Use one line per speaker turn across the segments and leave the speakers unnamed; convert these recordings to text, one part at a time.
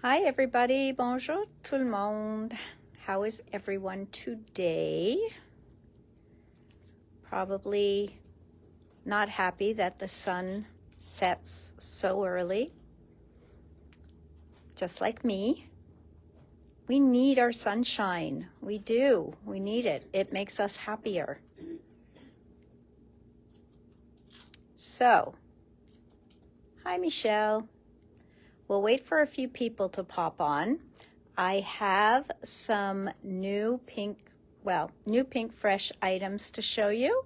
Hi everybody, bonjour tout le monde. How is everyone today? Probably not happy that the sun sets so early. Just like me. We need our sunshine. We do. We need it. It makes us happier. So, hi Michelle. We'll wait for a few people to pop on. I have some new pink fresh items to show you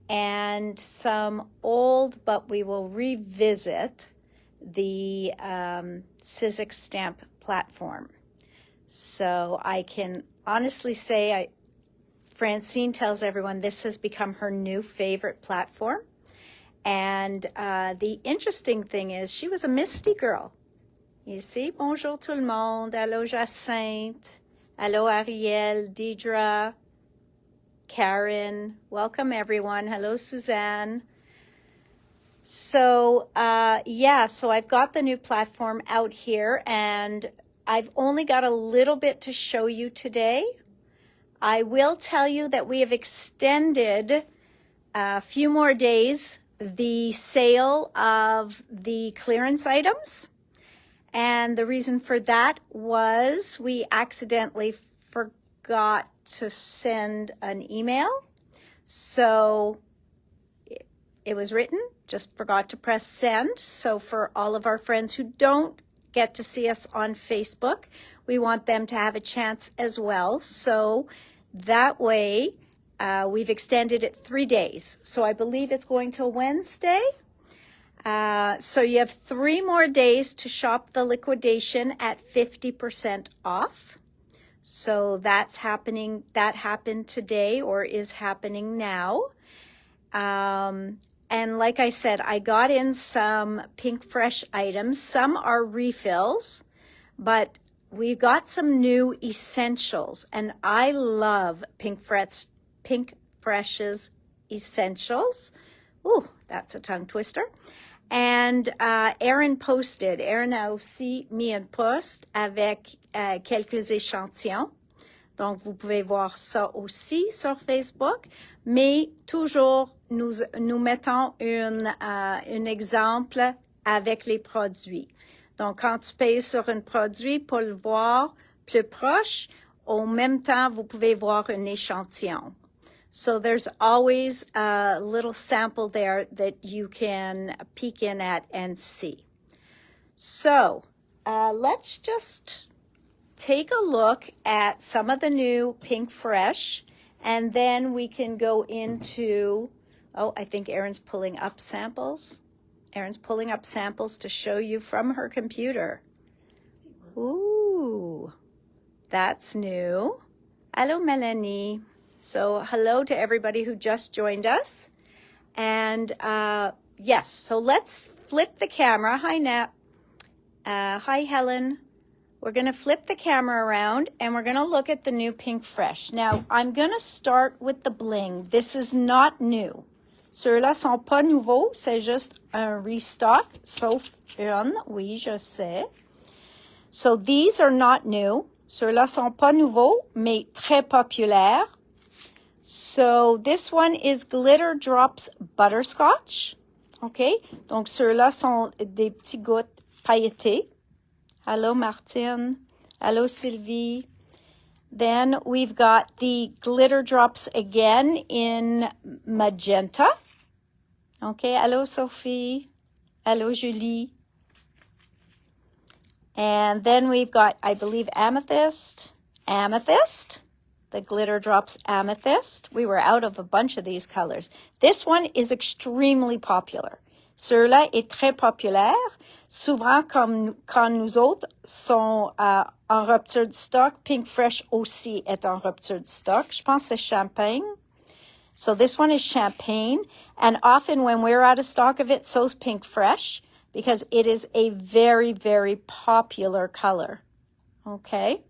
and some old, but we will revisit the Sizzix stamp platform. So I can honestly say, Francine tells everyone this has become her new favorite platform. And the interesting thing is she was a Misty girl. You see, bonjour tout le monde, hello Jacinthe, hello Ariel, Deidre, Karen, welcome everyone, hello Suzanne. So so I've got the new platform out here and I've only got a little bit to show you today. I will tell you that we have extended a few more days the sale of the clearance items. And the reason for that was we accidentally forgot to send an email. So it was written, just forgot to press send. So for all of our friends who don't get to see us on Facebook, we want them to have a chance as well. So that way we've extended it 3 days. So I believe it's going till Wednesday. So you have 3 more days to shop the liquidation at 50% off. So that's happening. That happened today or is happening now. And like I said, I got in some pink fresh items. Some are refills, but we've got some new essentials. And I love Pink Fresh's essentials. Ooh, that's a tongue twister. And Erin a aussi mis un post avec quelques échantillons. Donc, vous pouvez voir ça aussi sur Facebook. Mais toujours, nous mettons un exemple avec les produits. Donc, quand tu payes sur un produit pour le voir plus proche, en même temps, vous pouvez voir un échantillon. So there's always a little sample there that you can peek in at and see. So let's just take a look at some of the new Pink Fresh, and then we can go into, I think Erin's pulling up samples. Erin's pulling up samples to show you from her computer. Ooh, that's new. Hello, Melanie. So hello to everybody who just joined us. And yes, so let's flip the camera. Hi, Nat. Hi, Helen. We're going to flip the camera around and we're going to look at the new Pink Fresh. Now, I'm going to start with the bling. This is not new. Ceux-là sont pas nouveaux. C'est juste un restock, sauf une. Oui, je sais. So these are not new. Ceux-là sont pas nouveaux, mais très populaires. So this one is Glitter Drops Butterscotch. Okay, donc ceux-là sont des petits gouttes pailletées. Hello, Martine. Hello, Sylvie. Then we've got the Glitter Drops again in magenta. Okay, hello, Sophie. Hello, Julie. And then we've got, I believe, amethyst. The Glitter Drops Amethyst. We were out of a bunch of these colors. This one is extremely popular. Celui-là est très populaire. Souvent, quand nous autres sont en rupture de stock, Pink Fresh aussi est en rupture de stock. Je pense que c'est champagne. So this one is champagne. And often when we're out of stock of it, so's Pink Fresh, because it is a very, very popular color. Okay.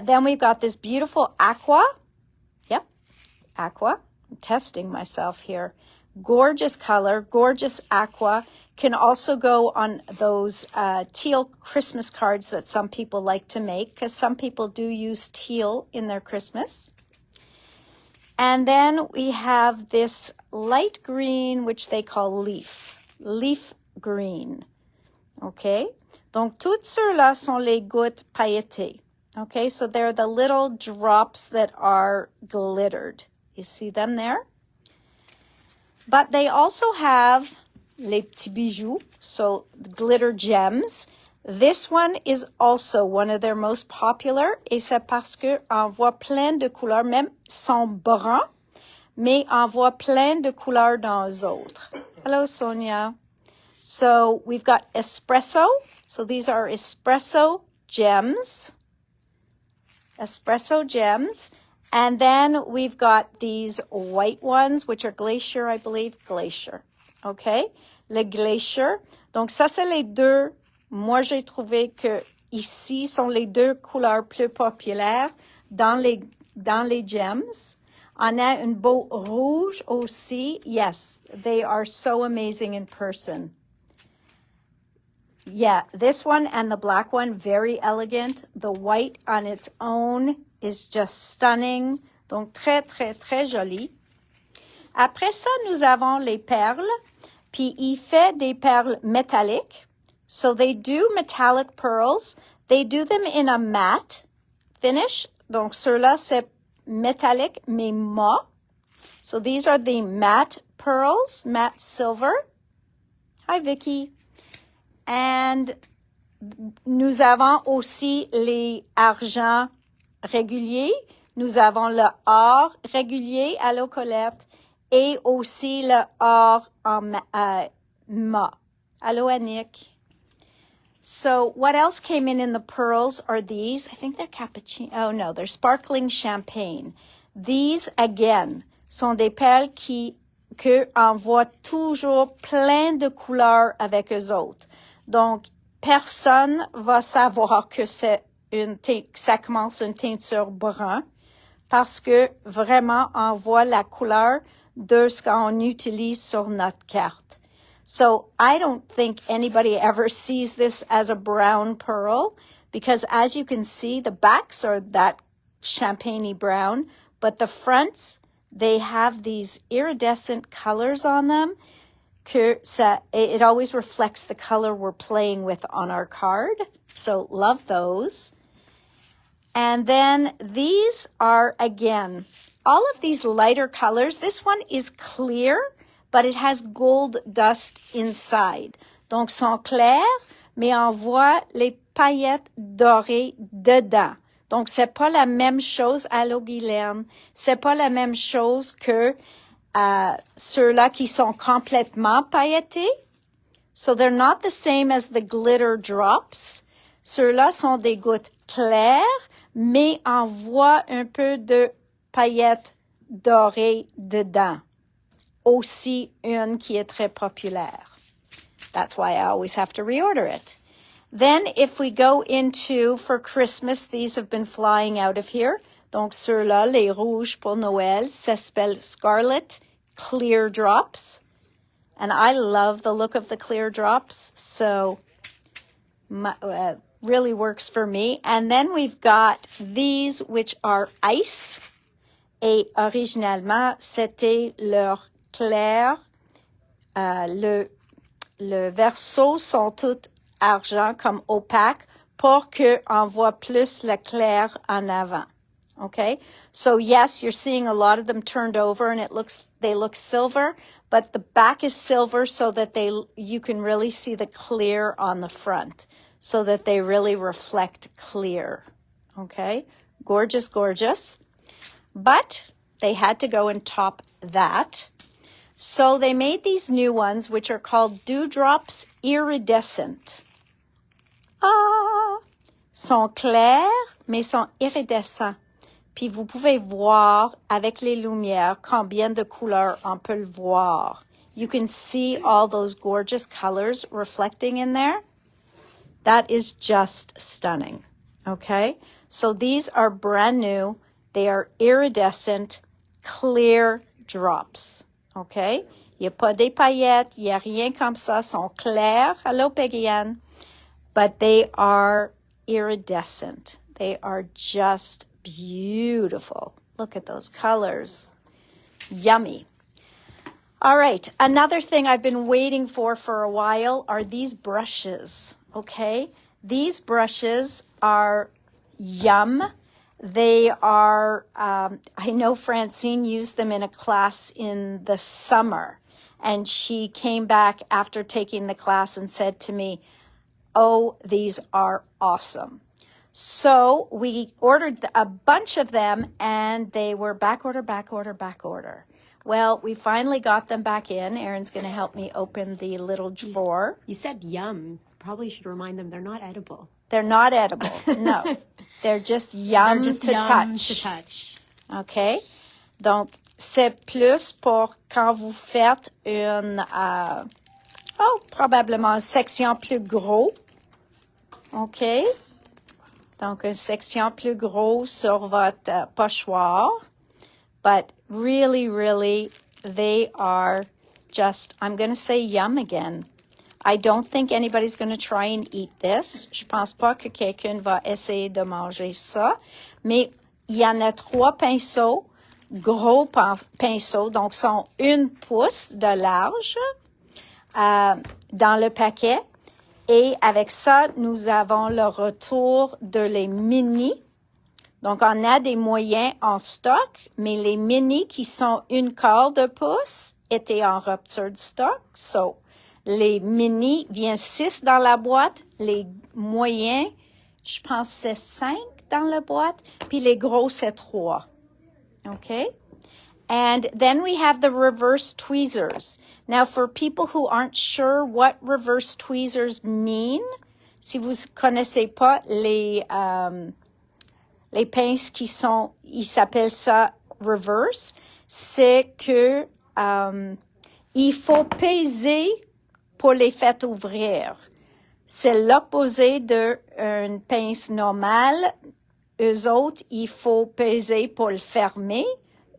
Then we've got this beautiful aqua. Yep, aqua. I'm testing myself here. Gorgeous color, gorgeous aqua. can also go on those teal Christmas cards that some people like to make, because some people do use teal in their Christmas. And then we have this light green, which they call leaf green. Okay? Donc, toutes ceux-là sont les gouttes pailletées. Okay? So they're the little drops that are glittered. You see them there? But they also have les petits bijoux, so glitter gems. This one is also one of their most popular, et c'est parce que on voit plein de couleurs, même sont bruns, mais on voit plein de couleurs dans les autres. Hello, Sonia. So we've got espresso. So these are espresso gems. Espresso gems. And then we've got these white ones, which are glacier, I believe. Glacier. Okay? Le glacier. Donc, ça, c'est les deux. Moi, j'ai trouvé que ici sont les deux couleurs plus populaires dans les gems. On a un beau rouge aussi. Yes, they are so amazing in person. Yeah, this one and the black one, very elegant. The white on its own is just stunning. Donc, très, très, très joli. Après ça, nous avons les perles. Puis, il fait des perles métalliques. So, they do metallic pearls. They do them in a matte finish. Donc, ceux-là, c'est métallique, mais mat. So, these are the matte pearls, matte silver. Hi, Vicky. And nous avons aussi les argents réguliers. Nous avons le or régulier à l'eau Colette et aussi le or en mat. Allô, Annick. So what else came in the pearls are these. I think they're cappuccino. Oh, no, they're sparkling champagne. These, again, sont des perles que on voit toujours plein de couleurs avec eux autres. Donc, personne va savoir que ça commence une teinture brun parce que vraiment, on voit la couleur de ce qu'on utilise sur notre carte. So, I don't think anybody ever sees this as a brown pearl because as you can see, the backs are that champagne-y brown, but the fronts, they have these iridescent colors on them. It always reflects the color we're playing with on our card. So love those. And then these are, again, all of these lighter colors. This one is clear, but it has gold dust inside. Donc, sont clairs, mais on voit les paillettes dorées dedans. Donc, c'est pas la même chose, allô Guylaine, c'est pas la même chose que ceux-là qui sont complètement pailletés. So they're not the same as the glitter drops. Ceux-là sont des gouttes claires, mais on voit un peu de paillettes dorées dedans. Aussi une qui est très populaire. That's why I always have to reorder it. Then if we go into, for Christmas, these have been flying out of here. Donc, ceux-là, les rouges pour Noël, ça s'appelle Scarlet Clear Drops. And I love the look of the clear drops. So, really works for me. And then we've got these, which are ice. Et originalement, c'était leur clair. Le verso sont toutes argent comme opaque pour qu'on voit plus le clair en avant. Okay? So yes, you're seeing a lot of them turned over and they look silver, but the back is silver so that you can really see the clear on the front so that they really reflect clear. Okay? Gorgeous, gorgeous. But they had to go and top that. So they made these new ones, which are called Dewdrops Iridescent. Sont clairs, mais sont iridescents. Puis vous pouvez voir avec les lumières combien de couleurs on peut le voir. You can see all those gorgeous colors reflecting in there. That is just stunning. Okay? So these are brand new. They are iridescent, clear drops. Okay? Il n'y a pas des paillettes. Il n'y a rien comme ça. Ils sont clairs. Hello, Peggy Ann. But they are iridescent. They are just beautiful. Look at those colors. Yummy. All right. Another thing I've been waiting for a while are these brushes. Okay. These brushes are yum. They are, I know Francine used them in a class in the summer, and she came back after taking the class and said to me, oh, these are awesome. So we ordered a bunch of them, and they were back order. Well, we finally got them back in. Erin's going to help me open the little drawer.
You said yum. Probably should remind them they're not edible.
They're not edible, no. They're just yum to touch. OK? Donc, c'est plus pour quand vous faites une, probablement une section plus gros. OK? Donc, une section plus gros sur votre pochoir. But really, really, they are just, I'm going to say yum again. I don't think anybody's going to try and eat this. Je pense pas que quelqu'un va essayer de manger ça. Mais il y en a 3 pinceaux, gros pinceaux, donc sont 1 pouce de large dans le paquet. Et avec ça, nous avons le retour de les mini. Donc, on a des moyens en stock, mais les mini qui sont 1/4 de pouce étaient en rupture de stock. So, les mini viennent 6 dans la boîte, les moyens, je pense c'est 5 dans la boîte, puis les gros c'est 3. Okay? And then we have the reverse tweezers. Now for people who aren't sure what reverse tweezers mean, si vous connaissez pas les pinces qui sont, ils s'appellent ça reverse, c'est que il faut peser pour les faire ouvrir. C'est l'opposé d'une pince normale. Eux autres, il faut peser pour le fermer.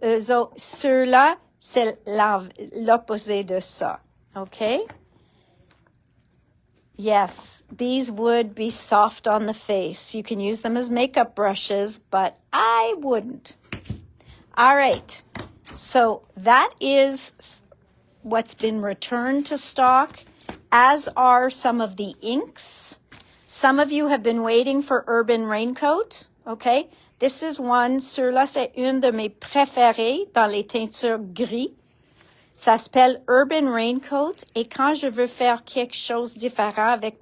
Eux autres, ceux-là, c'est l'opposé de ça. Okay? Yes, these would be soft on the face. You can use them as makeup brushes, but I wouldn't. All right. So that is what's been returned to stock, as are some of the inks. Some of you have been waiting for Urban Raincoat. Okay? This is one. Ceux-là, c'est une de mes préférées dans les teintures gris. Ça s'appelle Urban Raincoat. Et quand je veux faire quelque chose de différent avec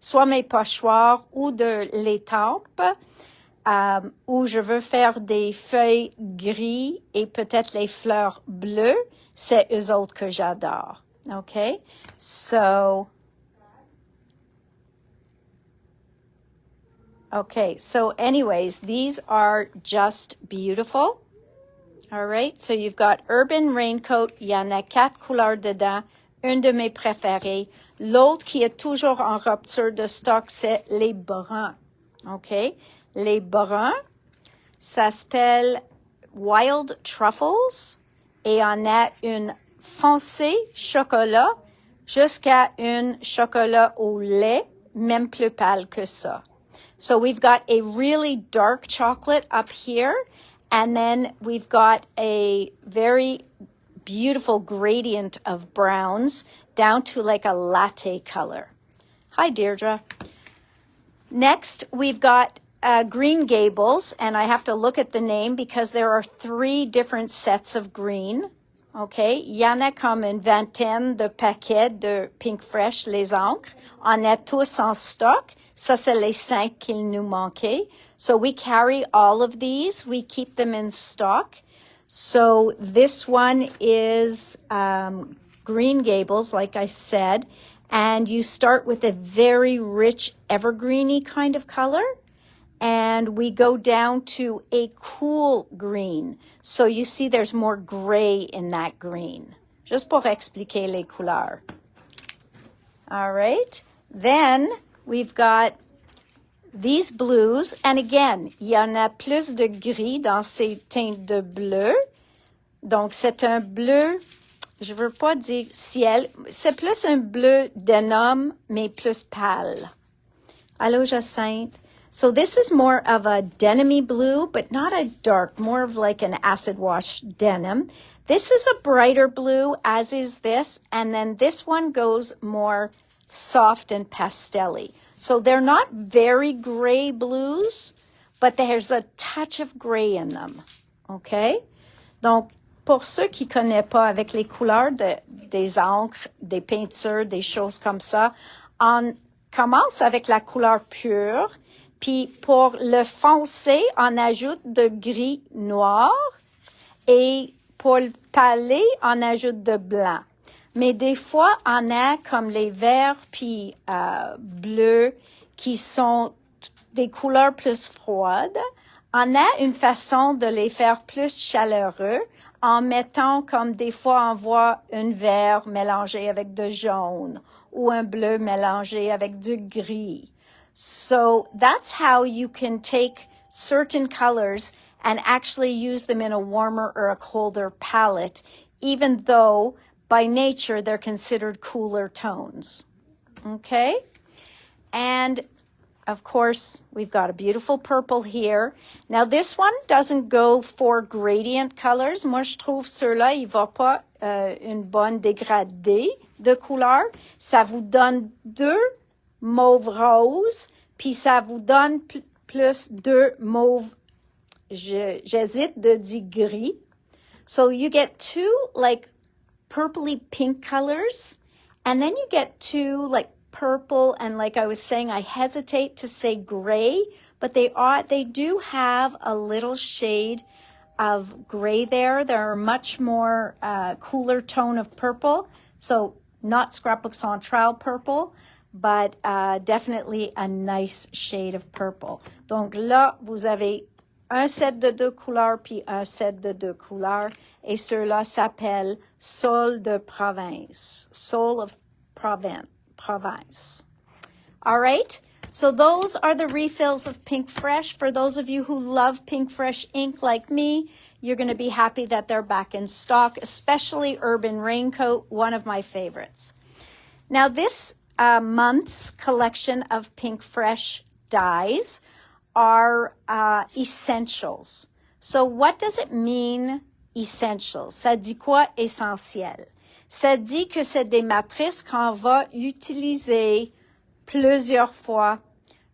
soit mes pochoirs ou de l'étampe, où je veux faire des feuilles gris et peut-être les fleurs bleues, c'est eux autres que j'adore. Okay? So anyways, these are just beautiful. All right, so you've got Urban Raincoat. Il y en a 4 couleurs dedans. Une de mes préférées. L'autre qui est toujours en rupture de stock, c'est les bruns. OK? Les bruns, ça s'appelle Wild Truffles. Et on a une foncée chocolat jusqu'à une chocolat au lait, même plus pâle que ça. So we've got a really dark chocolate up here, and then we've got a very beautiful gradient of browns down to like a latte color. Hi, Deirdre. Next, we've got Green Gables, and I have to look at the name because there are 3 different sets of green. OK? Il y en a comme une vingtaine de paquets de Pink Fresh, les encres. On a tous en stock. Ça, c'est les 5 qu'il nous manquait. So we carry all of these. We keep them in stock. So this one is Green Gables, like I said. And you start with a very rich evergreeny kind of color. And we go down to a cool green. So you see there's more gray in that green. Just pour expliquer les couleurs. All right. Then we've got these blues. And again, il y en a plus de gris dans ces teintes de bleu. Donc c'est un bleu je veux pas dire ciel, c'est plus un bleu denim, mais plus pâle. Allô, Jacinthe. So this is more of a denim-y blue, but not a dark, more of like an acid wash denim. This is a brighter blue, as is this, and then this one goes more soft and pastel-y. So they're not very gray blues, but there's a touch of gray in them. Okay? Donc, pour ceux qui ne connaissent pas avec les couleurs des encres, des peintures, des choses comme ça, on commence avec la couleur pure, puis pour le foncé, on ajoute de gris noir et pour le palais, on ajoute de blanc. Mais des fois, on a comme les verts puis bleus qui sont des couleurs plus froides. On a une façon de les faire plus chaleureux en mettant comme des fois on voit un vert mélangé avec de jaune ou un bleu mélangé avec du gris. So that's how you can take certain colors and actually use them in a warmer or a colder palette, even though by nature they're considered cooler tones. Okay? And of course, we've got a beautiful purple here. Now, this one doesn't go for gradient colors. Moi, je trouve ceux-là, il va pas une bonne dégradée de couleur. Ça vous donne deux mauve rose, puis ça vous donne plus deux mauve, j'hésite de dire gris. So you get two like purpley pink colors, and then you get two like purple, and like I was saying, I hesitate to say gray, but they do have a little shade of gray there. They're a much more cooler tone of purple, so not Scrapbook Central purple, but definitely a nice shade of purple. Donc là, vous avez un set de deux couleurs puis un set de deux couleurs, et ceux-là s'appellent Sol de Province, Sol of Province. All right, so those are the refills of Pink Fresh. For those of you who love Pink Fresh ink like me, you're going to be happy that they're back in stock, especially Urban Raincoat, one of my favorites. Now, this month's collection of Pink Fresh dyes are essentials. So what does it mean, essentials? Ça dit quoi, essentiel? Ça dit que c'est des matrices qu'on va utiliser plusieurs fois,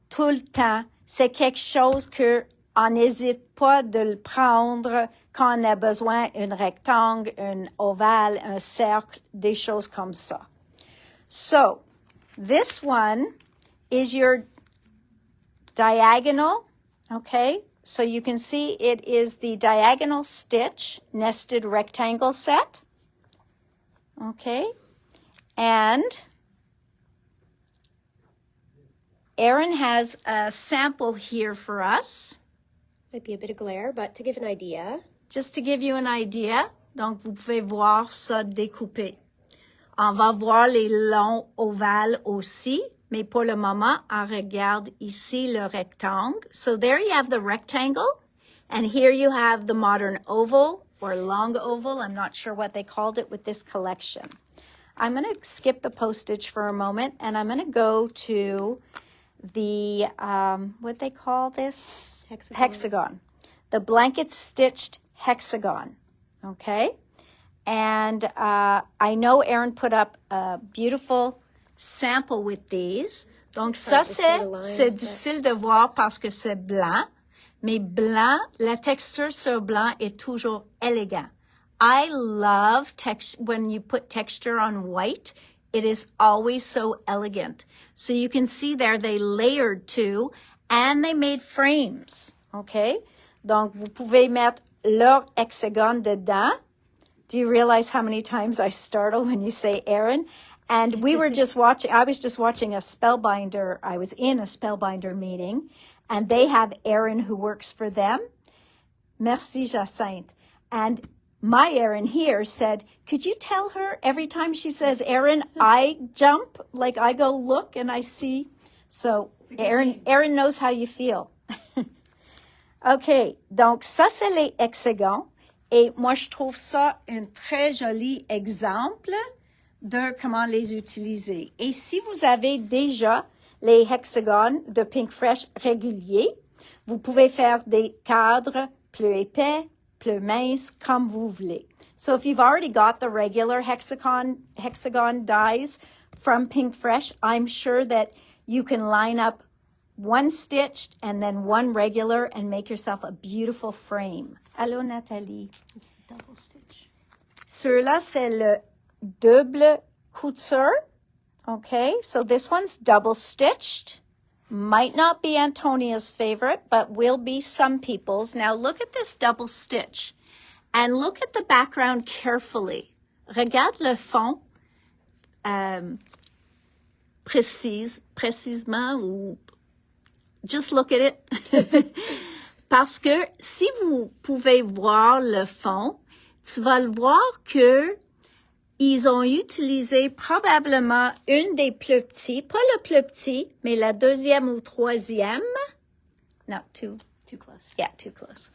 tout le temps. C'est quelque chose que on n'hésite pas de le prendre quand on a besoin d'un rectangle, un ovale, un cercle, des choses comme ça. So, this one is your diagonal, okay? So you can see it is the diagonal stitch nested rectangle set, okay? And Erin has a sample here for us.
Might be a bit of glare, but to give an idea.
Just to give you an idea, donc vous pouvez voir ça découpé. On va voir les longs ovales aussi, mais pour le moment, on regarde ici le rectangle. So there you have the rectangle, and here you have the modern oval or long oval. I'm not sure what they called it with this collection. I'm going to skip the postage for a moment, and I'm going to go to the, what they call this? Hexagon. The blanket stitched hexagon, okay? And I know Erin put up a beautiful sample with these. Donc ça, c'est difficile de voir parce que c'est blanc, mais blanc, la texture sur blanc est toujours élégant. I love when you put texture on white. It is always so elegant. So you can see there they layered too, and they made frames, okay? Donc vous pouvez mettre leur hexagone dedans. Do you realize how many times I startle when you say Erin? And we were just watching, I was just watching a spellbinder. I was in a spellbinder meeting, and they have Erin who works for them. Merci, Jacinthe. And my Erin here said, could you tell her every time she says Erin, I jump, like I go look and I see. So Erin knows how you feel. OK, donc ça, c'est les hexagons. Et moi, je trouve ça un très joli exemple de comment les utiliser. Et si vous avez déjà les hexagones de Pink Fresh réguliers, vous pouvez faire des cadres plus épais, plus minces, comme vous voulez. So if you've already got the regular hexagon dies from Pink Fresh, I'm sure that you can line up one stitched and then one regular and make yourself a beautiful frame. Allô, Nathalie.
Double stitch.
Ceux-là, c'est le double couture. Okay, so this one's double stitched. Might not be Antonia's favorite, but will be some people's. Now look at this double stitch and look at the background carefully. Regarde le fond précisément ou just look at it. Parce que si vous pouvez voir le fond, tu vas le voir que ils ont utilisé probablement une des plus petits, pas le plus petit, mais la deuxième ou troisième. No, too close. Yeah, too close.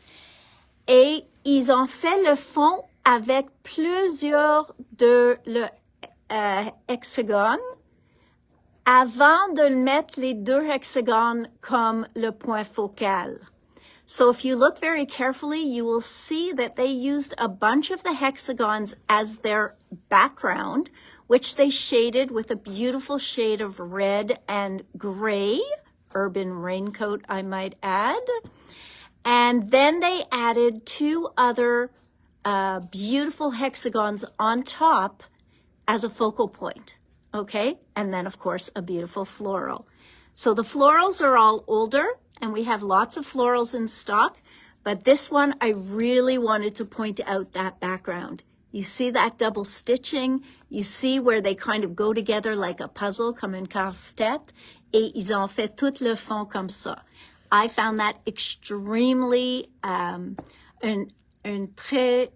Et ils ont fait le fond avec plusieurs de le hexagone avant de mettre les deux hexagones comme le point focal. So if you look very carefully, you will see that they used a bunch of the hexagons as their background, which they shaded with a beautiful shade of red and gray, urban raincoat, I might add. And then they added two other beautiful hexagons on top as a focal point, okay? And then, of course, a beautiful floral. So the florals are all older, and we have lots of florals in stock, but this one, I really wanted to point out that background. You see that double stitching, you see where they kind of go together like a puzzle, comme une casse-tête, et ils ont fait tout le fond comme ça. I found that extremely, un très,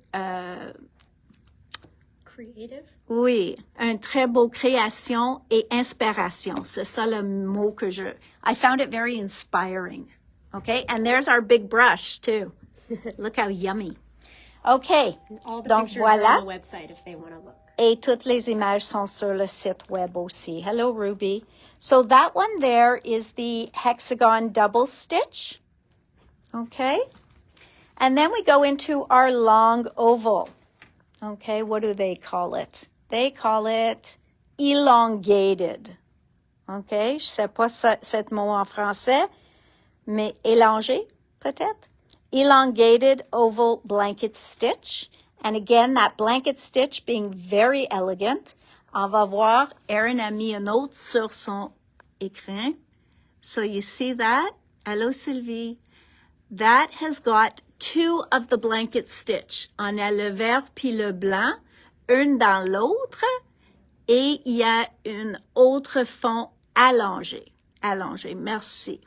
creative.
Oui, un très beau création et inspiration. C'est ça le mot que I found it very inspiring. Okay, and there's our big brush too. Look how yummy. Okay,
All the
donc
pictures
voilà.
are on the website if they want to look.
Et toutes les images sont sur le site web aussi. Hello, Ruby. So that one there is the hexagon double stitch. Okay, and then we go into our long oval. Okay, what do they call it? They call it elongated. Okay, je sais pas cet mot en français, mais élongé, peut-être. Elongated oval blanket stitch. And again, that blanket stitch being very elegant. On va voir, Erin a mis un autre sur son écran. So you see that? Hello, Sylvie. That has got two of the blanket stitch. On a le vert puis le blanc, une dans l'autre, et il y a un autre fond allongé. Allongé, merci.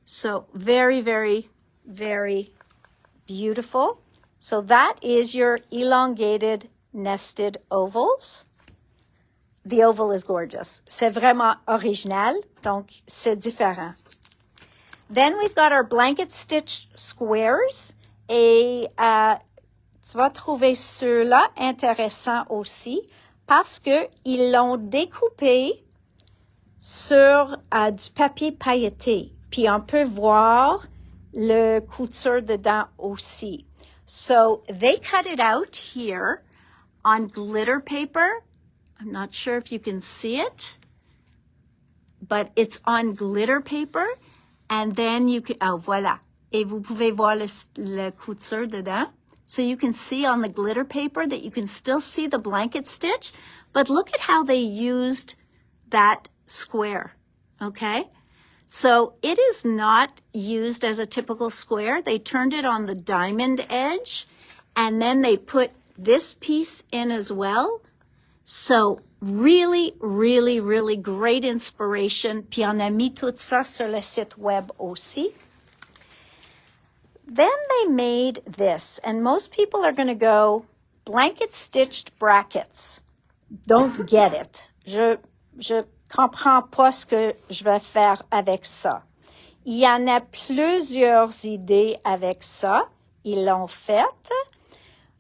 So very, very, very beautiful. So that is your elongated nested ovals. The oval is gorgeous. C'est vraiment original, donc c'est différent. Then we've got our blanket stitch squares. Et tu vas trouver ceux-là intéressants aussi parce que ils l'ont découpé sur du papier pailleté. Puis on peut voir le couture dedans aussi. So they cut it out here on glitter paper. I'm not sure if you can see it, but it's on glitter paper. And then you can, oh, voilà. Et vous pouvez voir le couture dedans. So you can see on the glitter paper that you can still see the blanket stitch, but look at how they used that square, okay? So it is not used as a typical square. They turned it on the diamond edge, and then they put this piece in as well. So really, really, really great inspiration. Puis on a mis tout ça sur le site web aussi. Then they made this, and most people are going to go, blanket stitched brackets. Don't get it. Je comprends pas ce que je vais faire avec ça. Il y en a plusieurs idées avec ça. ils l'ont faite.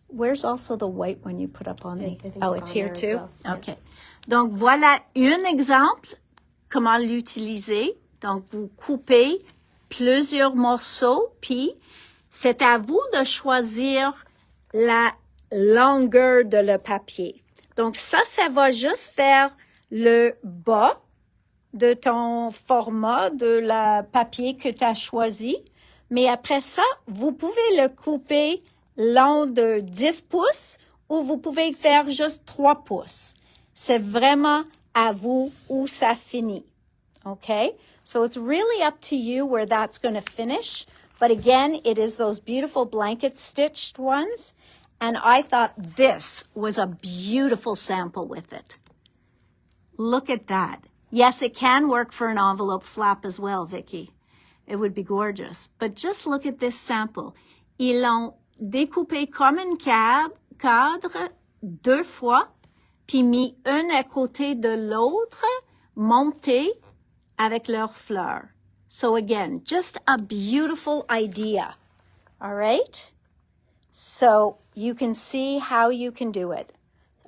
Where's also the white one you put up on the... Oh, it's here too?
Well.
Okay. Donc, voilà un exemple, comment l'utiliser. Donc, vous coupez plusieurs morceaux, puis c'est à vous de choisir la longueur de le papier. Donc, ça va juste faire le bas de ton format, de la papier que tu as choisi. Mais après ça, vous pouvez le couper long de 10 pouces ou vous pouvez faire juste 3 pouces. C'est vraiment à vous où ça finit. Okay? So it's really up to you where that's going to finish. But again, it is those beautiful blanket stitched ones. And I thought this was a beautiful sample with it. Look at that. Yes, it can work for an envelope flap as well, Vicky. It would be gorgeous. But just look at this sample. Ils l'ont découpé comme un cadre 2 fois, puis mis un à côté de l'autre, monté avec leurs fleurs. So again, just a beautiful idea. All right? So you can see how you can do it.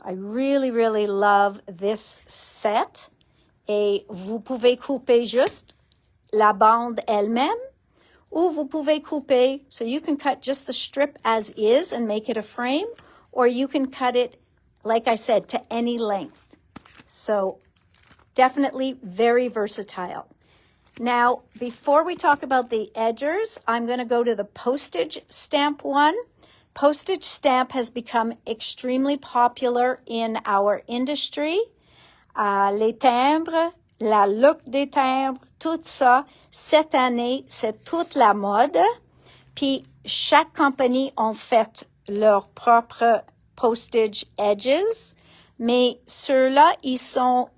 I really, really love this set. Et vous pouvez couper juste la bande elle-même, ou vous pouvez couper, so you can cut just the strip as is and make it a frame, or you can cut it, like I said, to any length. So definitely very versatile. Now, before we talk about the edgers, I'm going to go to the postage stamp one. Postage stamp has become extremely popular in our industry. Les timbres, la look des timbres, tout ça, cette année, c'est toute la mode. Puis, chaque compagnie ont fait leurs propres postage edges. Mais ceux-là, ils sont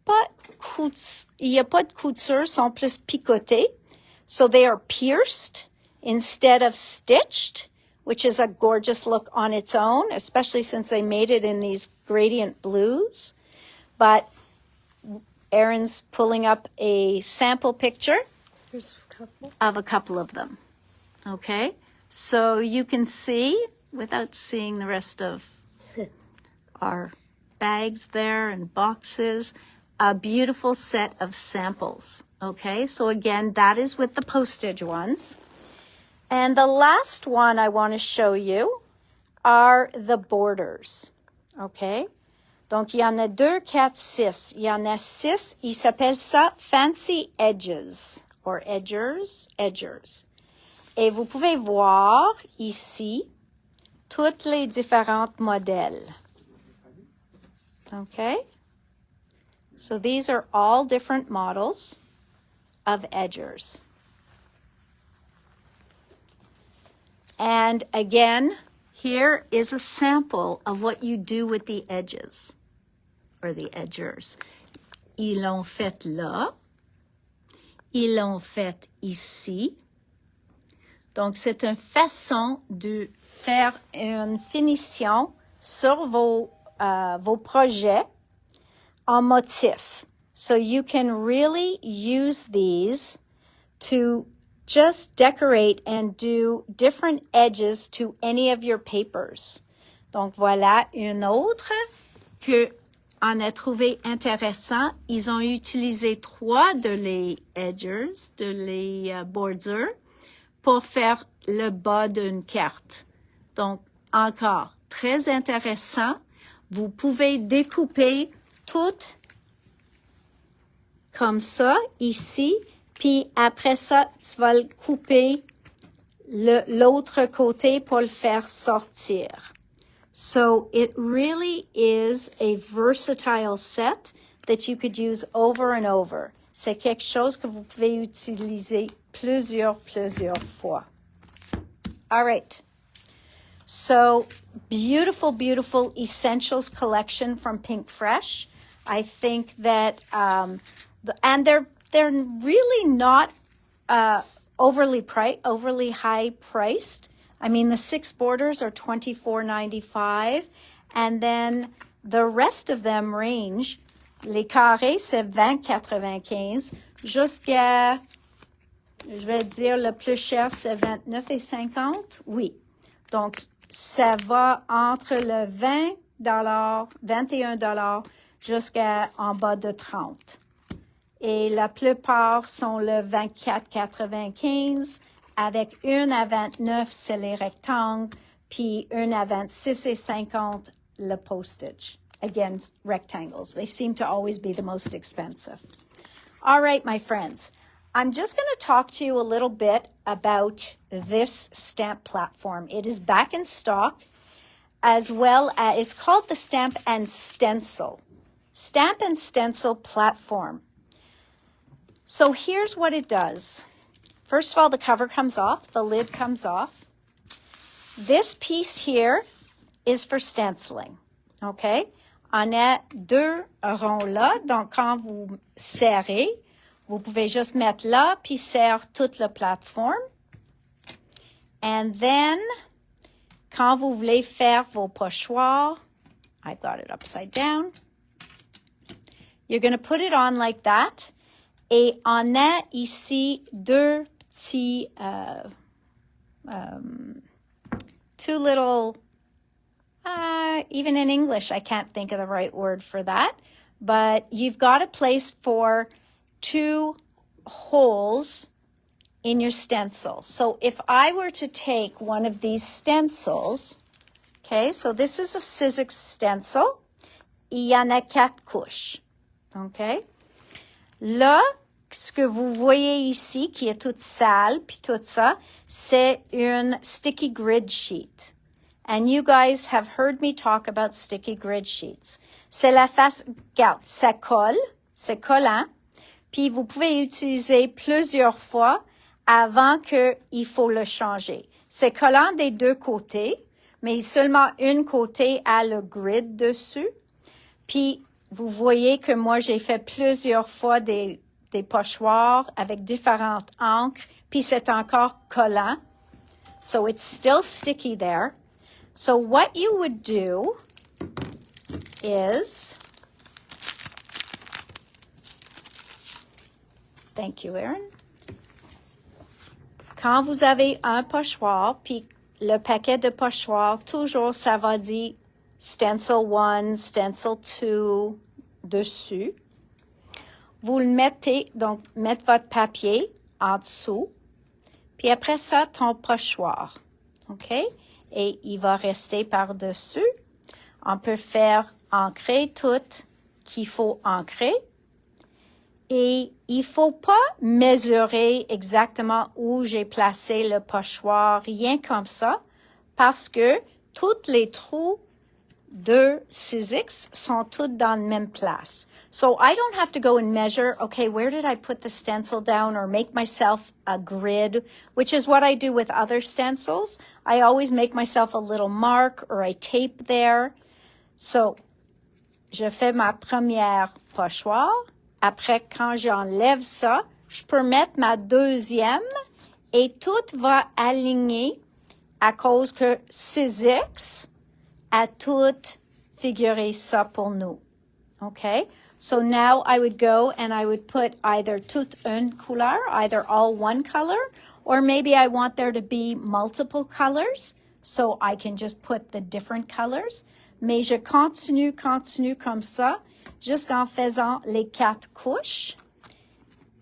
pas il n'y a pas de couture, sont plus picotés. So they are pierced instead of stitched, which is a gorgeous look on its own, especially since they made it in these gradient blues. But Erin's pulling up a sample picture of a couple of them. Okay? So you can see, without seeing the rest of our bags there and boxes, a beautiful set of samples. Okay? So again, that is with the postage ones. And the last one I want to show you are the borders. Okay? Donc, il y en a 2, 4, 6. Il y en a 6. Il s'appelle ça Fancy Edges, or Edgers. Et vous pouvez voir ici toutes les différentes modèles. Okay? So these are all different models of edgers. And again, here is a sample of what you do with the edges, or the edgers. Ils l'ont fait là. Ils l'ont fait ici. Donc, c'est une façon de faire une finition sur vos projets en motif. So you can really use these to just decorate and do different edges to any of your papers. Donc, voilà une autre que on a trouvé intéressant. Ils ont utilisé 3 de les edgers, de les borders, pour faire le bas d'une carte. Donc, encore, très intéressant. Vous pouvez découper tout comme ça, ici. Puis après ça, tu vas le couper l'autre côté pour le faire sortir. So it really is a versatile set that you could use over and over. C'est quelque chose que vous pouvez utiliser plusieurs fois. All right. So beautiful, beautiful essentials collection from Pink Fresh. I think that, and they're really not overly high priced. I mean, the 6 borders are $24.95, and then the rest of them range. Les carrés, c'est $20.95 jusqu'à je vais dire le plus cher, c'est 29,50. Oui. Donc, ça va entre le 21 $ jusqu'à en bas de 30. Et la plupart sont le 24,95. Avec une à 29, c'est les rectangles. Puis une à 26,50, le postage. Again, rectangles. They seem to always be the most expensive. All right, my friends. I'm just going to talk to you a little bit about this stamp platform. It is back in stock, as well as, it's called the Stamp and Stencil. Stamp and Stencil platform. So here's what it does. First of all, the cover comes off, the lid comes off. This piece here is for stenciling, okay? On a deux ronds là, donc quand vous serrez, vous pouvez juste mettre là, puis serre toute la plateforme. And then, quand vous voulez faire vos pochoirs, I've got it upside down. You're going to put it on like that. Et on a ici deux petits, two little, even in English, I can't think of the right word for that. But you've got a place for two holes in your stencil. So if I were to take one of these stencils, okay, so this is a Sizzix stencil. Il y en a 4 couches, okay? Là, ce que vous voyez ici, qui est toute sale, puis tout ça, c'est une sticky grid sheet. And you guys have heard me talk about sticky grid sheets. C'est la face, regarde, ça colle, c'est collant, puis vous pouvez utiliser plusieurs fois avant qu'il faut le changer. C'est collant des deux côtés, mais seulement une côté a le grid dessus. Puis, vous voyez que moi, j'ai fait plusieurs fois des pochoirs avec différentes encres, puis c'est encore collant. So it's still sticky there. So what you would do is, thank you, Erin. Quand vous avez un pochoir, puis le paquet de pochoirs, toujours ça va dire stencil 1, stencil 2 dessus. Vous le mettez, donc mettez votre papier en dessous, puis après ça, ton pochoir, OK? Et il va rester par-dessus. On peut faire ancrer tout qu'il faut ancrer. Et il faut pas mesurer exactement où j'ai placé le pochoir, rien comme ça, parce que tous les trous de Sizzix sont tous dans la même place. So I don't have to go and measure, okay, where did I put the stencil down or make myself a grid, which is what I do with other stencils. I always make myself a little mark or I tape there. So, je fais ma première pochoir. Après, quand j'enlève ça, je peux mettre ma deuxième et tout va aligner à cause que Sizzix a tout figuré ça pour nous. Okay? So now I would go and I would put either toute une couleur, either all one color, or maybe I want there to be multiple colors, so I can just put the different colors. Mais je continue comme ça, jusqu'en faisant les 4 couches.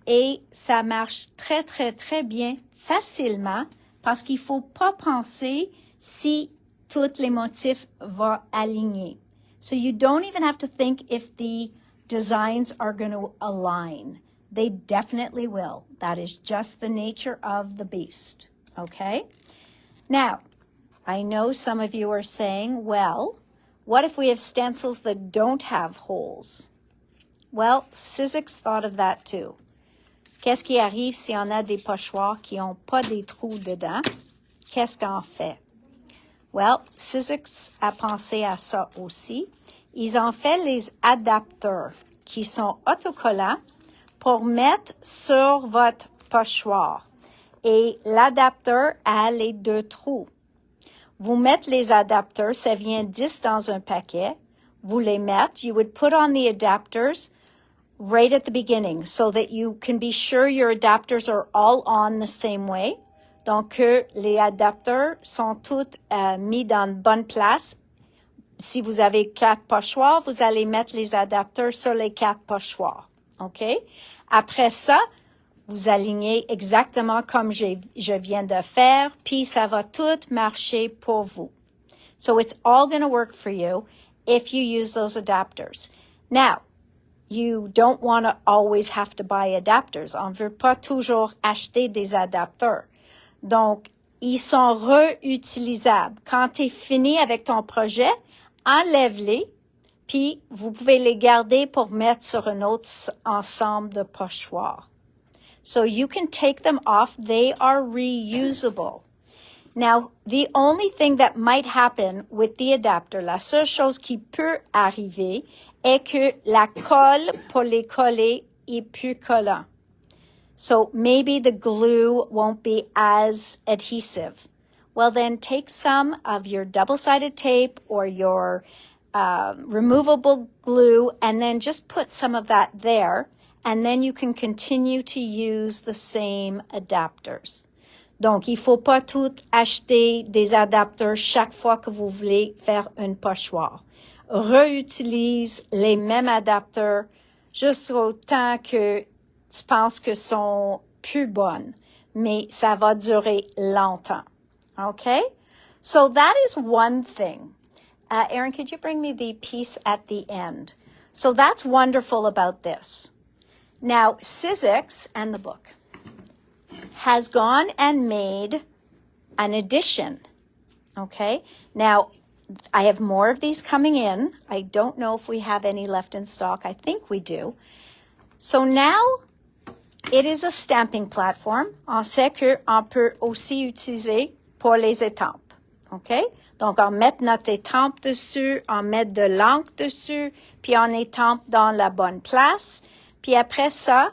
Et ça marche très, très, très bien, facilement, parce qu'il faut pas penser si tous les motifs vont aligner. So you don't even have to think if the designs are going to align. They definitely will. That is just the nature of the beast. Okay? Now, I know some of you are saying, well, what if we have stencils that don't have holes? Well, Sizzix thought of that too. Qu'est-ce qui arrive si on a des pochoirs qui n'ont pas des trous dedans? Qu'est-ce qu'on fait? Well, Sizzix a pensé à ça aussi. Ils ont fait les adapteurs qui sont autocollants pour mettre sur votre pochoir. Et l'adapteur a les 2 trous. Vous mettez les adapteurs, ça vient 10 dans un paquet. Vous les mettez. You would put on the adapters right at the beginning so that you can be sure your adapters are all on the same way. Donc, que les adapteurs sont tous mis dans une bonne place. Si vous avez 4 pochoirs, vous allez mettre les adapteurs sur les 4 pochoirs. OK? Après ça, vous alignez exactement comme je viens de faire, puis ça va tout marcher pour vous. So it's all going to work for you if you use those adapters. Now, you don't want to always have to buy adapters. On ne veut pas toujours acheter des adapteurs. Donc, ils sont réutilisables. Quand tu es fini avec ton projet, enlève-les, puis vous pouvez les garder pour mettre sur un autre ensemble de pochoirs. So you can take them off. They are reusable. Now, the only thing that might happen with the adapter, la seule chose qui peut arriver est que la colle pour les coller est plus collant. So maybe the glue won't be as adhesive. Well, then take some of your double-sided tape or your removable glue and then just put some of that there. And then you can continue to use the same adapters. Donc, il faut pas tout acheter des adapteurs chaque fois que vous voulez faire une pochoir. Réutilise les mêmes adapteurs jusqu'au temps que tu penses que sont plus bonnes. Mais ça va durer longtemps. Okay? So that is one thing. Erin, could you bring me the piece at the end? So that's wonderful about this. Now, Sizzix and the book has gone and made an edition, okay? Now, I have more of these coming in. I don't know if we have any left in stock. I think we do. So now, it is a stamping platform. On sait qu'on peut aussi utiliser pour les étampes, okay? Donc, on met notre étampe dessus, on met de l'encre dessus, puis on étampe dans la bonne place. Puis après ça,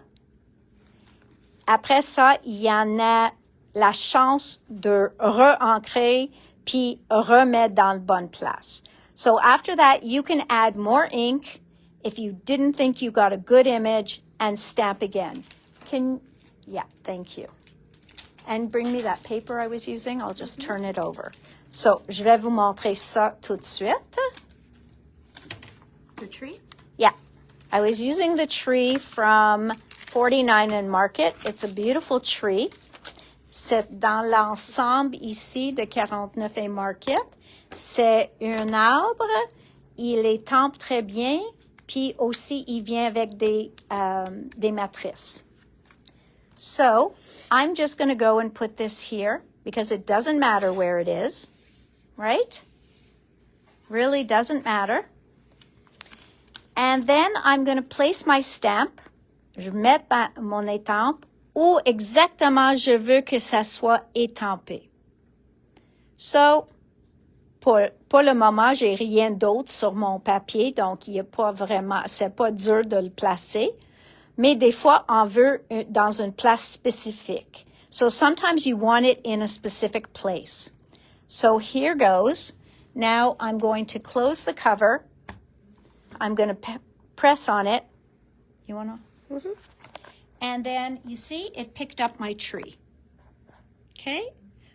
il y en a la chance de re-ancrer puis remettre dans la bonne place. So after that, you can add more ink if you didn't think you got a good image and stamp again. Yeah, thank you. And bring me that paper I was using. I'll just turn it over. So, je vais vous montrer ça tout de suite.
The tree?
Yeah. I was using the tree from 49 and Market. It's a beautiful tree. C'est dans l'ensemble ici de 49 et Market. C'est un arbre. Il étampe très bien. Puis aussi, il vient avec des matrices. So, I'm just going to go and put this here because it doesn't matter where it is, right? Really doesn't matter. And then I'm going to place my stamp. Je vais mettre mon étampe où exactement je veux que ça soit étampé. So, pour le moment, j'ai rien d'autre sur mon papier, donc il y a pas vraiment, c'est pas dur de le placer. Mais des fois, on veut dans une place spécifique. So sometimes you want it in a specific place. So here goes. Now I'm going to close the cover. I'm going to press on it. You want to? Mm-hmm. And then, you see, it picked up my tree. Okay?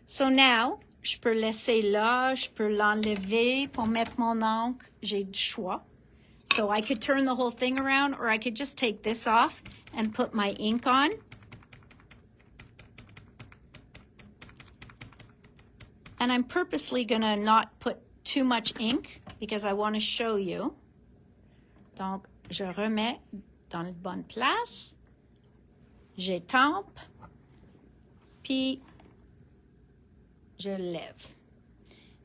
So now, je peux laisser là, je peux l'enlever pour mettre mon encre. J'ai du choix. So I could turn the whole thing around, or I could just take this off and put my ink on. And I'm purposely going to not put too much ink because I want to show you. Donc, je remets dans la bonne place. J'étampe. Puis, je lève.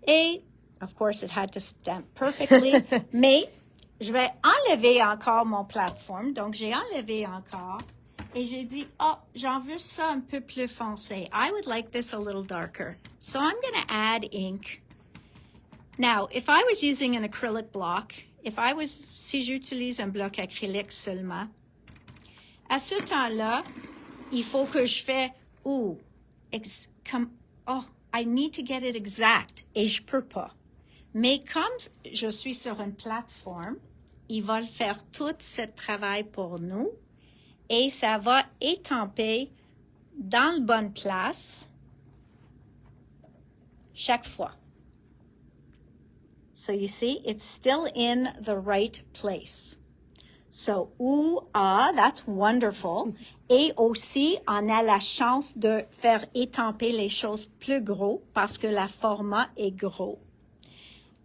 Et, of course, it had to stamp perfectly. Mais, je vais enlever encore mon plateforme. Donc, j'ai enlevé encore. Et j'ai dit, oh, j'en veux ça un peu plus foncé. I would like this a little darker. So I'm going to add ink. Now, if I was using an acrylic block, si j'utilise un bloc acrylique seulement, à ce temps-là, il faut que je fais, I need to get it exact. Et je peux pas. Mais comme je suis sur une plateforme, il va faire tout ce travail pour nous et ça va étamper dans la bonne place chaque fois. So you see, it's still in the right place. So, ou, that's wonderful. Et aussi, on a la chance de faire étamper les choses plus gros parce que le format est gros.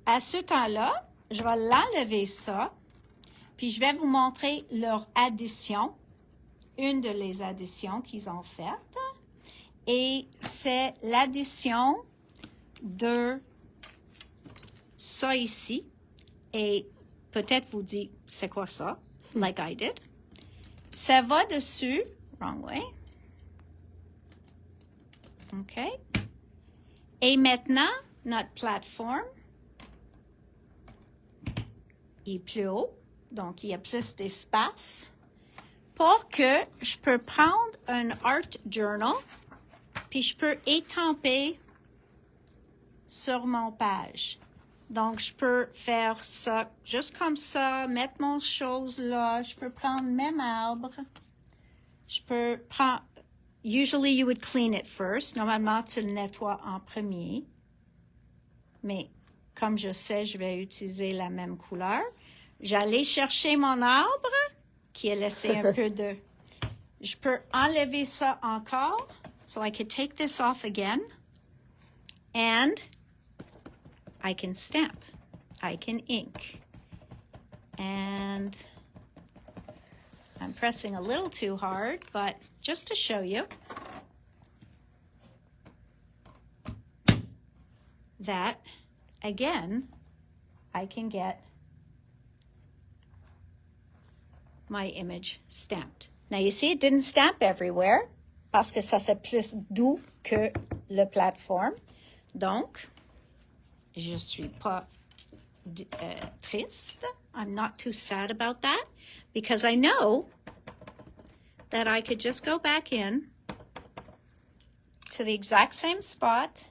À ce temps-là, je vais l'enlever ça, puis je vais vous montrer leur addition, une de les additions qu'ils ont faites. Et c'est l'addition de ça ici. Et peut-être vous dites, c'est quoi ça? Like I did. Ça va dessus, wrong way. OK. Et maintenant, notre plateforme est plus haut, donc il y a plus d'espace pour que je peux prendre un art journal, puis je peux étamper sur mon page. Donc, je peux faire ça juste comme ça, mettre mon chose là. Je peux prendre même arbre. Je peux prendre... Usually, you would clean it first. Normalement, tu le nettoies en premier. Mais comme je sais, je vais utiliser la même couleur. J'allais chercher mon arbre qui a laissé un peu de... Je peux enlever ça encore. So I could take this off again. And... I can stamp, I can ink, and I'm pressing a little too hard, but just to show you that, again, I can get my image stamped. Now you see it didn't stamp everywhere, parce que ça c'est plus doux que le plateforme. Donc, je suis pas triste. I'm not too sad about that because I know that I could just go back in to the exact same spot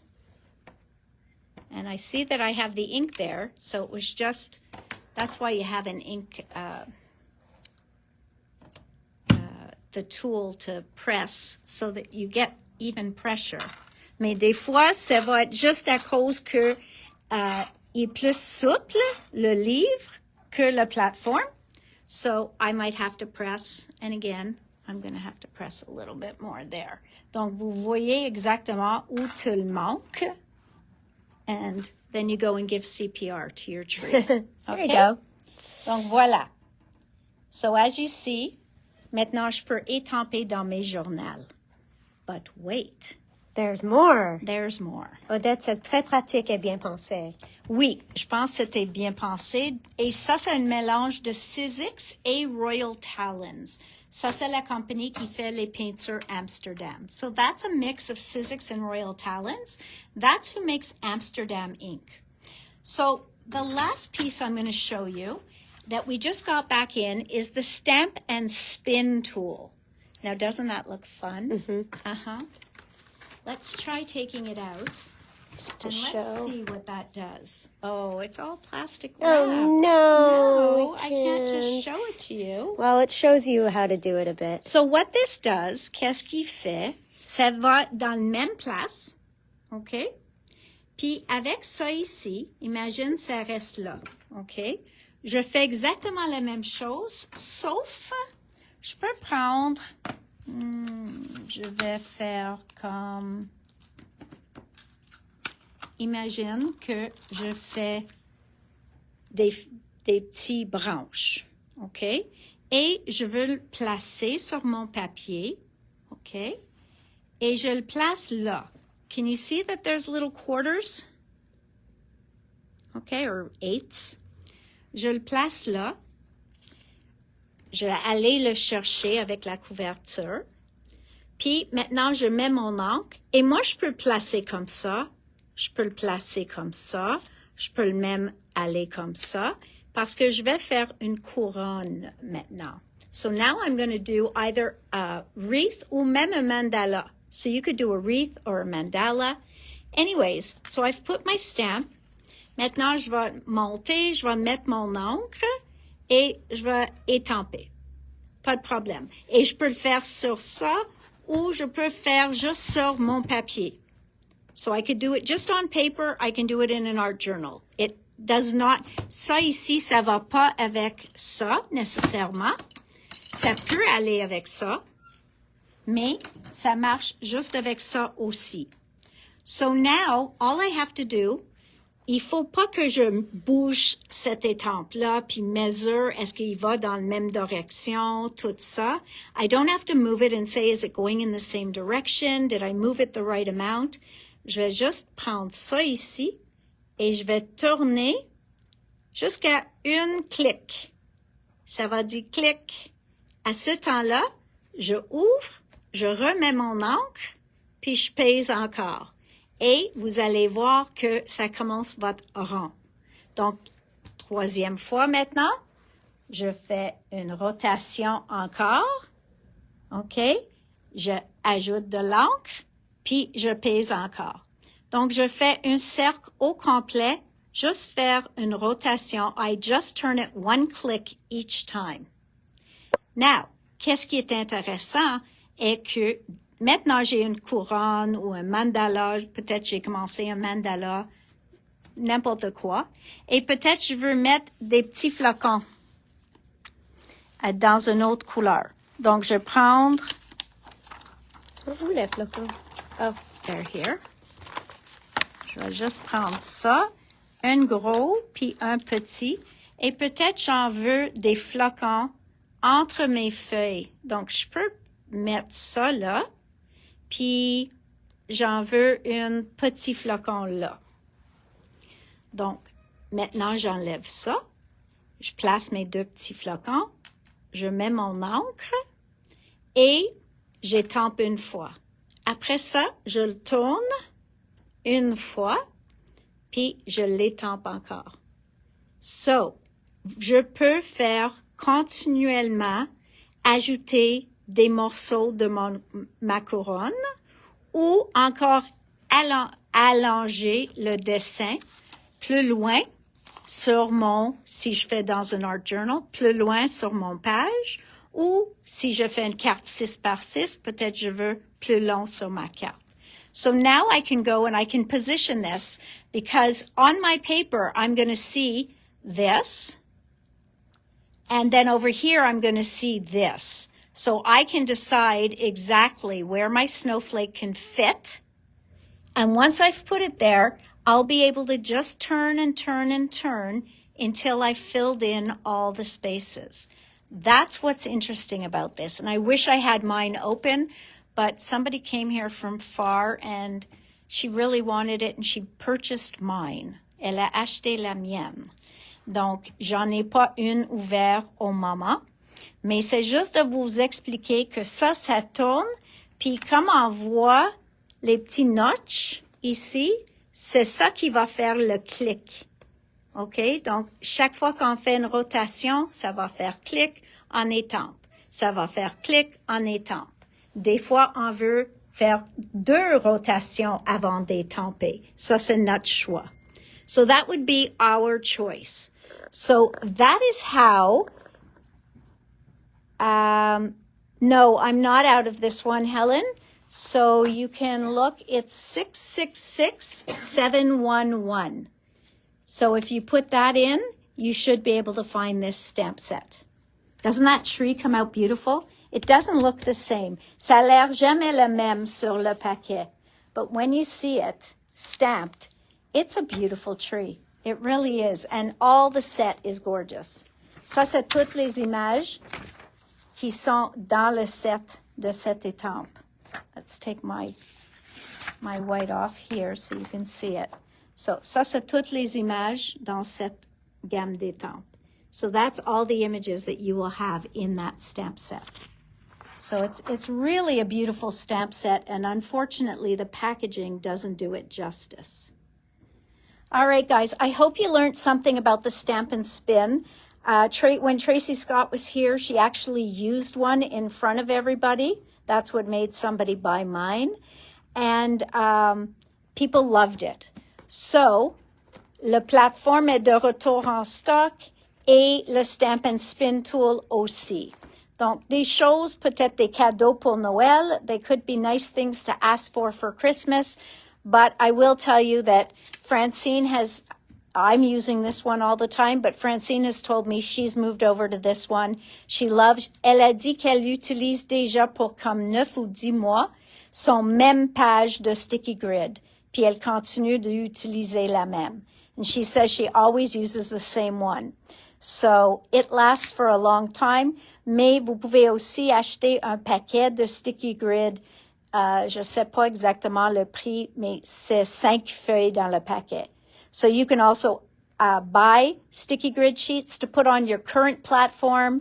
and I see that I have the ink there. So it was just, that's why you have an ink, the tool to press so that you get even pressure. Mais des fois, ça va être juste à cause que il est plus souple, le livre, que la plateforme. So I might have to press, and again, I'm going to have to press a little bit more there. Donc, vous voyez exactement où tu le manques. And then you go and give CPR to your tree. Okay?
There you go.
Donc, voilà. So as you see, maintenant, je peux étamper dans mes journaux. But wait.
There's more.
There's more.
Odette, c'est très pratique et bien pensé.
Oui, je pense que c'était bien pensé. Et ça, c'est un mélange de Sizzix et Royal Talons. Ça, c'est la compagnie qui fait les peintures Amsterdam. So that's a mix of Sizzix and Royal Talons. That's who makes Amsterdam ink. So the last piece I'm going to show you that we just got back in is the Stamp and Spin tool. Now, doesn't that look fun?
Mm-hmm.
Uh-huh. Let's try taking it out.
Just to
and
show.
let's see what that does. Oh, it's all plastic wrap.
Oh, no.
No, I can't just show it to you.
Well, it shows you how to do it a bit.
So what this does, qu'est-ce qu'il fait? Ça va dans la même place, OK? Puis avec ça ici, imagine ça reste là, OK? Je fais exactement la même chose, sauf je peux prendre... je vais faire comme... Imagine que je fais des petits branches, OK? Et je veux le placer sur mon papier, OK? Et je le place là. Can you see that there's little quarters? OK, or eighths. Je le place là. Je vais aller le chercher avec la couverture. Puis maintenant, je mets mon encre. Et moi, je peux le placer comme ça. Je peux le placer comme ça. Je peux le même aller comme ça. Parce que je vais faire une couronne maintenant. So now I'm going to do either a wreath ou même un mandala. So you could do a wreath or a mandala. Anyways, so I've put my stamp. Maintenant, je vais monter, je vais mettre mon encre. et je vais étamper. Pas de problème. Et je peux le faire sur ça ou je peux le faire juste sur mon papier. So I could do it just on paper. I can do it in an art journal. It does not, ça ici, ça va pas avec ça nécessairement. Ça peut aller avec ça, mais ça marche juste avec ça aussi. So now, all I have to do, il faut pas que je bouge cette étampe-là, puis mesure, est-ce qu'il va dans la même direction, tout ça. I don't have to move it and say, is it going in the same direction? Did I move it the right amount? Je vais juste prendre ça ici et je vais tourner jusqu'à une clic. Ça va dire clic. À ce temps-là, je ouvre, je remets mon encre, puis je pèse encore. Et vous allez voir que ça commence votre rond. Donc, troisième fois maintenant, je fais une rotation encore. OK? Je ajoute de l'encre, puis je pèse encore. Donc, je fais un cercle au complet, juste faire une rotation. I just turn it one click each time. Now, qu'est-ce qui est intéressant est que maintenant, j'ai une couronne ou un mandala. Peut-être j'ai commencé un mandala, n'importe quoi. Et peut-être je veux mettre des petits flocons dans une autre couleur. Donc, je vais prendre...
Où les flocons?
Oh, they're here. Je vais juste prendre ça, un gros puis un petit. Et peut-être j'en veux des flocons entre mes feuilles. Donc, je peux mettre ça là. Puis, j'en veux un petit flocon là. Donc, maintenant, j'enlève ça. Je place mes deux petits flocons. Je mets mon encre et j'étampe une fois. Après ça, je le tourne une fois, puis je l'étampe encore. So, je peux faire continuellement ajouter des morceaux de ma couronne ou encore allonger le dessin plus loin sur si je fais dans un art journal, plus loin sur mon page ou si je fais une carte 6 par 6, peut-être je veux plus long sur ma carte. So now I can go and I can position this because on my paper I'm going to see this and then over here I'm going to see this. So I can decide exactly where my snowflake can fit. And once I've put it there, I'll be able to just turn and turn and turn until I've filled in all the spaces. That's what's interesting about this. And I wish I had mine open, but somebody came here from far and she really wanted it and she purchased mine. Elle a acheté la mienne. Donc, j'en ai pas une ouverte au moment. Mais c'est juste de vous expliquer que ça tourne. Puis comme on voit les petits notches ici, c'est ça qui va faire le clic. OK? Donc, chaque fois qu'on fait une rotation, ça va faire clic en étampe. Ça va faire clic en étampe. Des fois, on veut faire 2 rotations avant d'étamper. Ça, c'est notre choix. So that would be our choice. So that is how... no, I'm not out of this one, Helen. So you can look, it's 666711. So if you put that in, you should be able to find this stamp set. Doesn't that tree come out beautiful? It doesn't look the same. Ça a l'air jamais le même sur le paquet. But when you see it stamped, it's a beautiful tree. It really is. And all the set is gorgeous. Ça, c'est toutes les images qui sont dans le set de cette étampe. Let's take my white off here so you can see it. So, ça, c'est toutes les images dans cette gamme d'étampes. So that's all the images that you will have in that stamp set. So it's really a beautiful stamp set, and unfortunately, the packaging doesn't do it justice. All right, guys, I hope you learned something about the Stamp and Spin. When Tracy Scott was here, she actually used one in front of everybody. That's what made somebody buy mine. And people loved it. So, le plateforme est de retour en stock et le Stampin' Spin Tool aussi. Donc, des choses, peut-être des cadeaux pour Noël. They could be nice things to ask for Christmas. But I will tell you that Francine I'm using this one all the time, but Francine has told me she's moved over to this one. Elle a dit qu'elle utilise déjà pour comme 9 ou 10 mois son même page de sticky grid. Puis elle continue d'utiliser la même. And she says she always uses the same one. So it lasts for a long time, mais vous pouvez aussi acheter un paquet de sticky grid. Je sais pas exactement le prix, mais c'est 5 feuilles dans le paquet. So you can also buy sticky grid sheets to put on your current platform.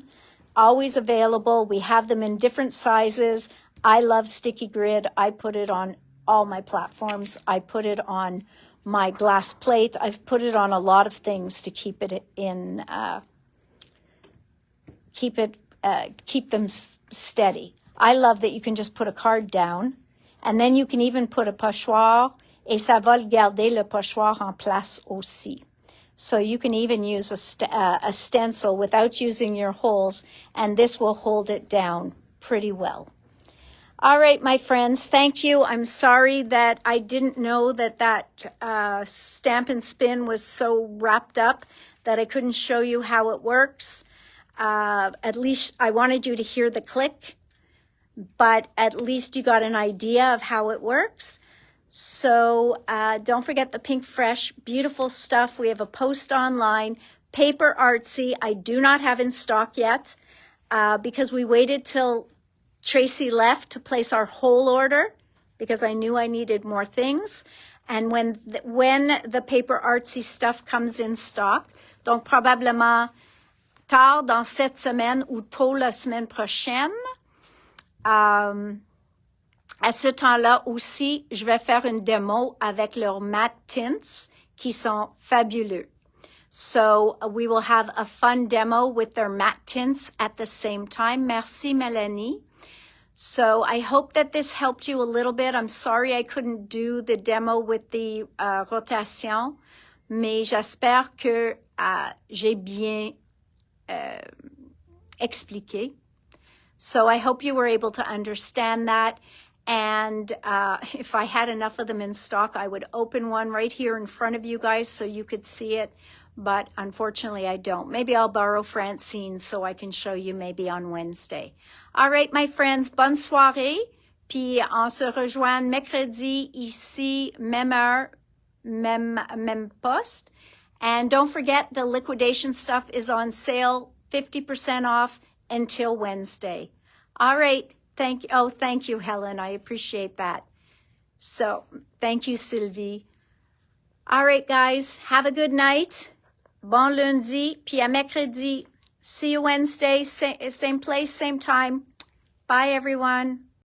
Always available. We have them in different sizes. I love sticky grid. I put it on all my platforms. I put it on my glass plate. I've put it on a lot of things to keep it in, keep them steady. I love that you can just put a card down, and then you can even put a pochoir, et ça va garder le pochoir en place aussi. So you can even use a stencil without using your holes, and this will hold it down pretty well. All right, my friends, thank you. I'm sorry that I didn't know that Stampin' Spin was so wrapped up that I couldn't show you how it works. At least I wanted you to hear the click, but at least you got an idea of how it works. So don't forget the Pink Fresh, beautiful stuff. We have a post online, Paper Artsy. I do not have in stock yet because we waited till Tracy left to place our whole order because I knew I needed more things. And when the Paper Artsy stuff comes in stock, donc probablement tard dans cette semaine ou tôt la semaine prochaine, à ce temps-là aussi, je vais faire une démo avec leurs matte tints qui sont fabuleux. So we will have a fun demo with their matte tints at the same time. Merci, Mélanie. So I hope that this helped you a little bit. I'm sorry I couldn't do the demo with the rotation, mais j'espère que j'ai bien expliqué. So I hope you were able to understand that. And if I had enough of them in stock, I would open one right here in front of you guys so you could see it. But unfortunately, I don't. Maybe I'll borrow Francine so I can show you maybe on Wednesday. All right, my friends, bonne soirée. Puis on se rejoint mercredi ici, même heure, même poste. And don't forget, the liquidation stuff is on sale, 50% off until Wednesday. All right. Thank you, Helen. I appreciate that. So, thank you, Sylvie. All right, guys. Have a good night. Bon lundi, puis à mercredi. See you Wednesday, same place, same time. Bye, everyone.